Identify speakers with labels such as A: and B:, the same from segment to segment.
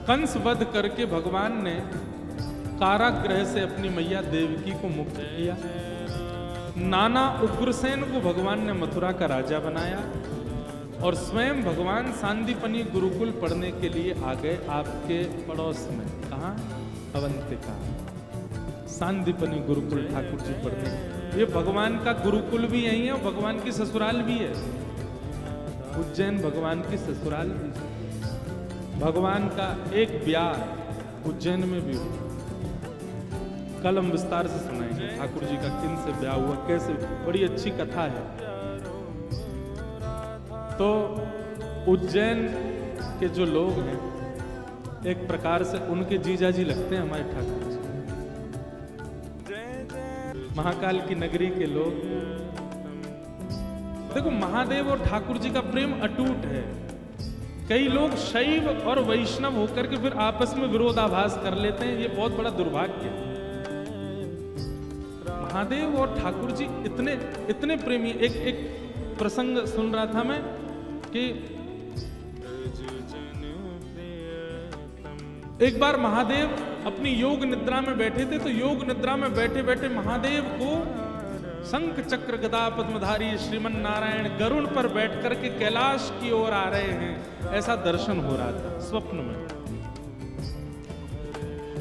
A: कंस वध करके भगवान ने कारागृह से अपनी मैया देवकी को मुक्त किया। नाना उग्रसेन को भगवान ने मथुरा का राजा बनाया और स्वयं भगवान सांदीपनी गुरुकुल पढ़ने के लिए आ गए आपके पड़ोस में। कहाँ? अवंतिका। सांदीपनी गुरुकुल ठाकुर जी पढ़ने। ये भगवान का गुरुकुल भी यही है और भगवान की ससुराल भी है। उज्जैन भगवान की ससुराल भी है। भगवान का एक ब्याह उज्जैन में भी हुआ। कल हम विस्तार से सुनाएंगे ठाकुर जी का किन से ब्याह हुआ, कैसे, बड़ी अच्छी कथा है। तो उज्जैन के जो लोग हैं एक प्रकार से उनके जीजा जी लगते हैं हमारे ठाकुर जी। महाकाल की नगरी के लोग। देखो महादेव और ठाकुर जी का प्रेम अटूट है। कई लोग शैव और वैष्णव होकर के फिर आपस में विरोधाभास कर लेते हैं, ये बहुत बड़ा दुर्भाग्य है। महादेव और ठाकुर जी इतने इतने प्रेमी। एक प्रसंग सुन रहा था मैं कि एक बार महादेव अपनी योग निद्रा में बैठे थे, तो योग निद्रा में बैठे बैठे महादेव को शंख चक्र गदा पद्मधारी श्रीमन नारायण गरुड़ पर बैठ करके कैलाश की ओर आ रहे हैं, ऐसा दर्शन हो रहा था स्वप्न में।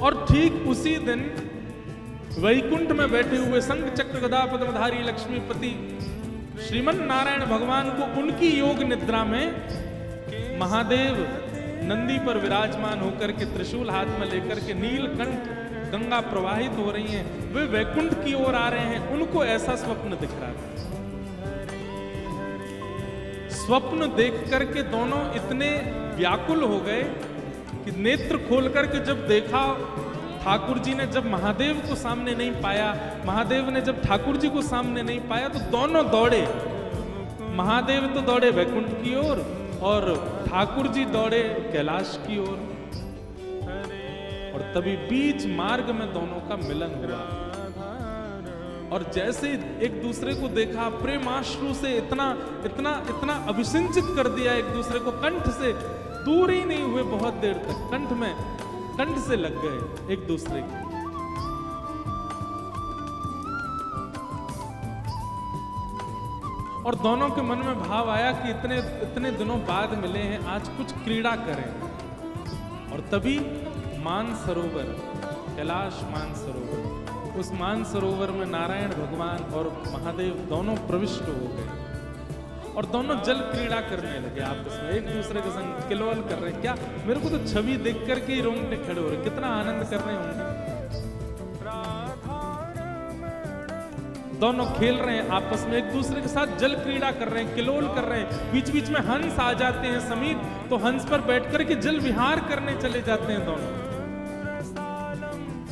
A: और ठीक उसी दिन वैकुंठ में बैठे हुए शंख चक्र गदा पद्मधारी लक्ष्मीपति श्रीमन नारायण भगवान को उनकी योग निद्रा में महादेव नंदी पर विराजमान होकर के त्रिशूल हाथ में लेकर के नीलकंठ गंगा प्रवाहित हो रही हैं, वे वैकुंठ की ओर आ रहे हैं। उनको ऐसा स्वप्न दिख रहा था। स्वप्न देख करके दोनों इतने व्याकुल हो गए कि नेत्र खोल करके जब देखा, ठाकुर जी ने जब महादेव को सामने नहीं पाया, महादेव ने जब ठाकुर जी को सामने नहीं पाया, तो दोनों दौड़े। महादेव तो दौड़े वैकुंठ की ओर और ठाकुर जी दौड़े कैलाश की ओर। और तभी बीच मार्ग में दोनों का मिलन हुआ। और जैसे एक दूसरे को देखा, प्रेमाश्रु से इतना इतना इतना अभिसिंचित कर दिया एक दूसरे को, कंठ से दूर ही नहीं हुए बहुत देर तक, कंठ से लग गए एक दूसरे के। और दोनों के मन में भाव आया कि इतने दिनों बाद मिले हैं, आज कुछ क्रीड़ा करें। और तभी मानसरोवर, कैलाश मानसरोवर, उस मानसरोवर में नारायण भगवान और महादेव दोनों प्रविष्ट हो गए और दोनों जल क्रीड़ा करने लगे आपस में, एक दूसरे के संग किलोल कर रहे हैं। क्या, मेरे को तो छवि देख करके ही रोंगटे खड़े हो रहे, कितना आनंद कर रहे होंगे। दोनों खेल रहे हैं आपस में, एक दूसरे के साथ जल क्रीड़ा कर रहे हैं, किलोल कर रहे हैं। बीच बीच में हंस आ जाते हैं समीप, तो हंस पर बैठ करके जल विहार करने चले जाते हैं दोनों।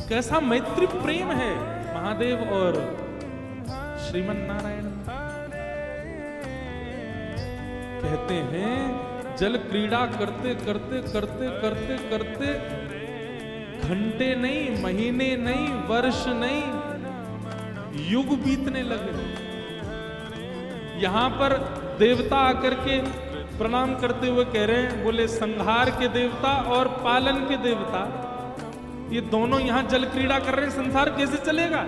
A: कैसा मैत्री प्रेम है महादेव और श्रीमन नारायण। कहते हैं जल क्रीड़ा करते करते करते करते करते घंटे नहीं, महीने नहीं, वर्ष नहीं, युग बीतने लगे। यहां पर देवता आकर के प्रणाम करते हुए कह रहे हैं, बोले संहार के देवता और पालन के देवता, ये दोनों यहां जल क्रीड़ा कर रहे हैं, संसार कैसे चलेगा।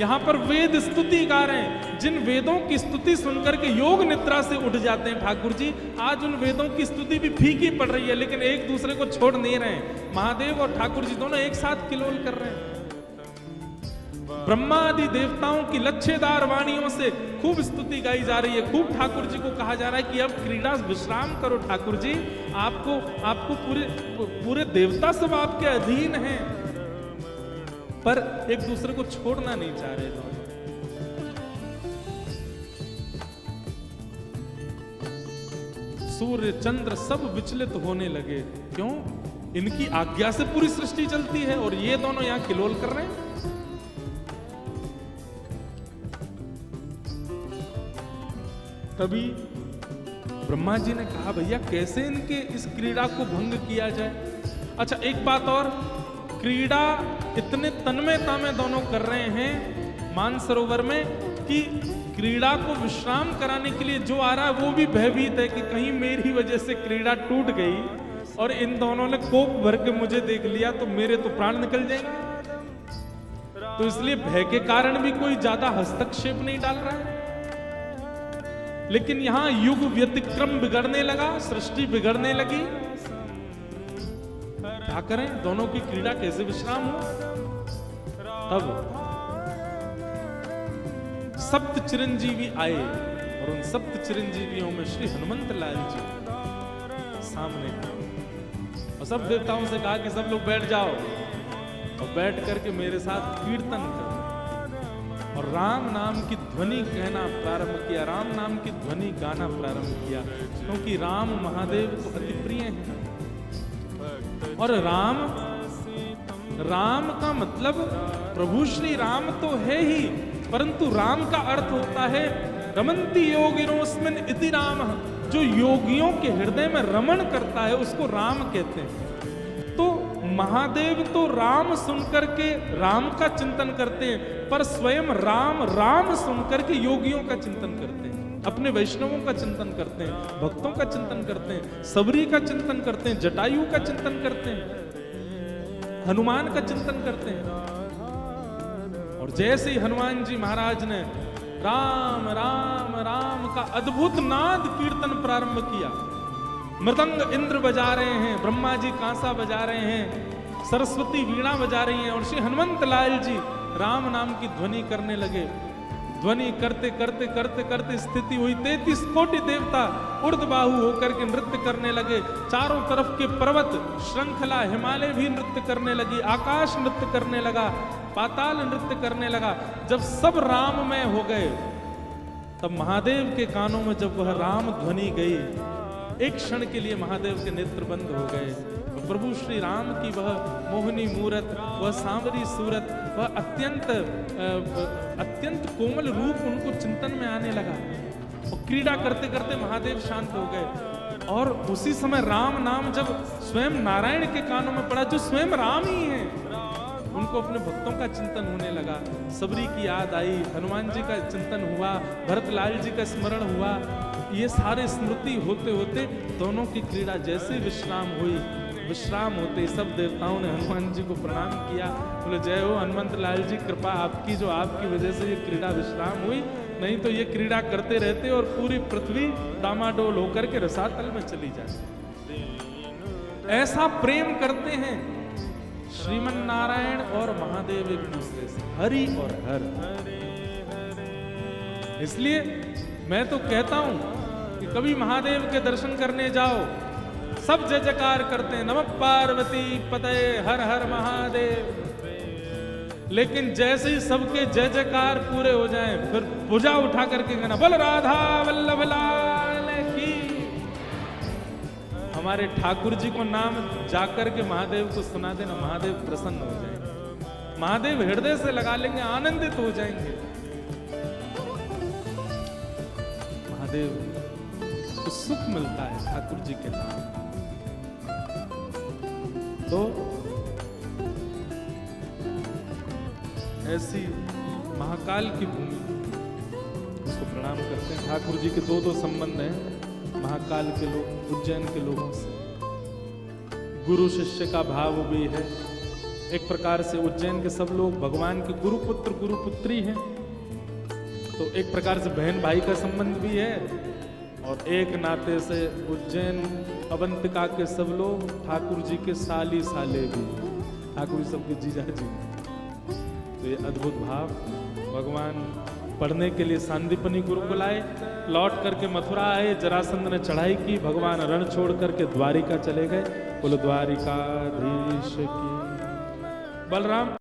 A: यहां पर वेद स्तुति गा रहे हैं, जिन वेदों की स्तुति सुनकर के योग निद्रा से उठ जाते हैं ठाकुर जी, आज उन वेदों की स्तुति भी फीकी पड़ रही है, लेकिन एक दूसरे को छोड़ नहीं रहे हैं। महादेव और ठाकुर जी दोनों एक साथ किलोल कर रहे हैं। ब्रह्मा आदि देवताओं की लच्छेदार वाणियों से खूब स्तुति गाई जा रही है, खूब ठाकुर जी को कहा जा रहा है कि अब क्रीड़ा विश्राम करो ठाकुर जी, आपको पूरे देवता सब आपके अधीन हैं। पर एक दूसरे को छोड़ना नहीं चाह रहे दोनों। सूर्य चंद्र सब विचलित होने लगे। क्यों? इनकी आज्ञा से पूरी सृष्टि चलती है और ये दोनों यहां किलोल कर रहे हैं। तभी ब्रह्मा जी ने कहा, भैया कैसे इनके इस क्रीड़ा को भंग किया जाए। अच्छा एक बात और, क्रीड़ा इतने तन्मयता में दोनों कर रहे हैं मानसरोवर में कि क्रीड़ा को विश्राम कराने के लिए जो आ रहा है वो भी भयभीत है कि कहीं मेरी वजह से क्रीड़ा टूट गई और इन दोनों ने कोप भर के मुझे देख लिया तो मेरे तो प्राण निकल जाएंगे। तो इसलिए भय के कारण भी कोई ज्यादा हस्तक्षेप नहीं डाल रहा है। लेकिन यहां युग व्यतिक्रम बिगड़ने लगा, सृष्टि बिगड़ने लगी। क्या करें, दोनों की क्रीड़ा कैसे विश्राम हो? तब सप्त चिरंजीवी आए और उन सप्त चिरंजीवियों में श्री हनुमंत लाल जी सामने थे और सब देवताओं से कहा कि सब लोग बैठ जाओ और बैठ करके मेरे साथ कीर्तन करो। और राम नाम की ध्वनि कहना प्रारंभ किया, राम नाम की ध्वनि गाना प्रारंभ किया, क्योंकि राम महादेव को अति प्रिय हैं। और राम का मतलब प्रभु श्री राम तो है ही, परंतु राम का अर्थ होता है रमन्ति योगिनोस्मिन् इति रामः। जो योगियों के हृदय में रमण करता है उसको राम कहते हैं। तो महादेव तो राम सुनकर के राम का चिंतन करते हैं, पर स्वयं राम सुनकर के योगियों का चिंतन करते हैं, अपने वैष्णवों का चिंतन करते हैं, भक्तों का चिंतन करते हैं, सबरी का चिंतन करते हैं, जटायु का चिंतन करते हैं, हनुमान का चिंतन करते हैं। और जैसे ही हनुमान जी महाराज ने राम राम राम का अद्भुत नाद कीर्तन प्रारंभ किया, मृदंग इंद्र बजा रहे हैं, ब्रह्मा जी कांसा बजा रहे हैं, सरस्वती वीणा बजा रही हैं और श्री हनुमंत लाल जी राम नाम की ध्वनि करने लगे। ध्वनि करते करते करते करते स्थिति हुई, 33 कोटि देवता ऊर्ध्वबाहु होकर के नृत्य करने लगे। चारों तरफ के पर्वत श्रृंखला हिमालय भी नृत्य करने लगी, आकाश नृत्य करने लगा, पाताल नृत्य करने लगा। जब सब राममय हो गए तब महादेव के कानों में जब वह राम ध्वनि गई, एक क्षण के लिए महादेव के नेत्र बंद हो गए। प्रभु श्री राम की वह मोहनी मूरत, वह सांवरी सूरत, वह अत्यंत कोमल रूप उनको चिंतन में आने लगा और क्रीड़ा करते करते महादेव शांत हो गए। और उसी समय राम नाम जब स्वयं नारायण के कानों में पड़ा, जो स्वयं राम ही है, उनको अपने भक्तों का चिंतन होने लगा। सबरी की याद आई, हनुमान जी का चिंतन हुआ, भरतलाल जी का स्मरण हुआ। ये सारे स्मृति होते होते दोनों की क्रीड़ा जैसे विश्राम हुई, विश्राम होते सब देवताओं ने हनुमान जी को प्रणाम किया, बोले जय हो हनुमंत लाल जी, कृपा आपकी, जो आपकी वजह से ये क्रीड़ा विश्राम हुई, नहीं तो ये क्रीड़ा करते रहते और पूरी पृथ्वी डामाडोल होकर के रसातल में चली जाती। ऐसा प्रेम करते हैं श्रीमन नारायण और महादेव एक दूसरे से, हरि और हर। इसलिए मैं तो कहता हूं कि कभी महादेव के दर्शन करने जाओ, सब जय जयकार करते हैं, नमः पार्वती पते हर हर महादेव। लेकिन जैसे ही सबके जय जयकार पूरे हो जाएं, फिर भुजा उठा करके कहना बोल राधा वल्लभ लाल की। हमारे ठाकुर जी को नाम जाकर के महादेव को सुना देना, महादेव प्रसन्न हो जाएंगे, महादेव हृदय से लगा लेंगे, आनंदित हो जाएंगे। महादेव को सुख मिलता है ठाकुर जी के नाम। तो ऐसी महाकाल की भूमि उसको प्रणाम करते हैं। ठाकुर जी के दो संबंध हैं महाकाल के लोग, उज्जैन के लोगों से। गुरु शिष्य का भाव भी है, एक प्रकार से उज्जैन के सब लोग भगवान के गुरुपुत्र गुरुपुत्री हैं, तो एक प्रकार से बहन भाई का संबंध भी है। और एक नाते से उज्जैन अवंतिका के सब लोग ठाकुर जी के साली साले भी, ठाकुर जी सबके जीजा जी। तो ये अद्भुत भाव भगवान पढ़ने के लिए सांदीपनी गुरुकुल आए, लौट करके मथुरा आए, जरासंध ने चढ़ाई की, भगवान रण छोड़ करके द्वारिका चले गए। बोलो द्वारिकाधीश की। बलराम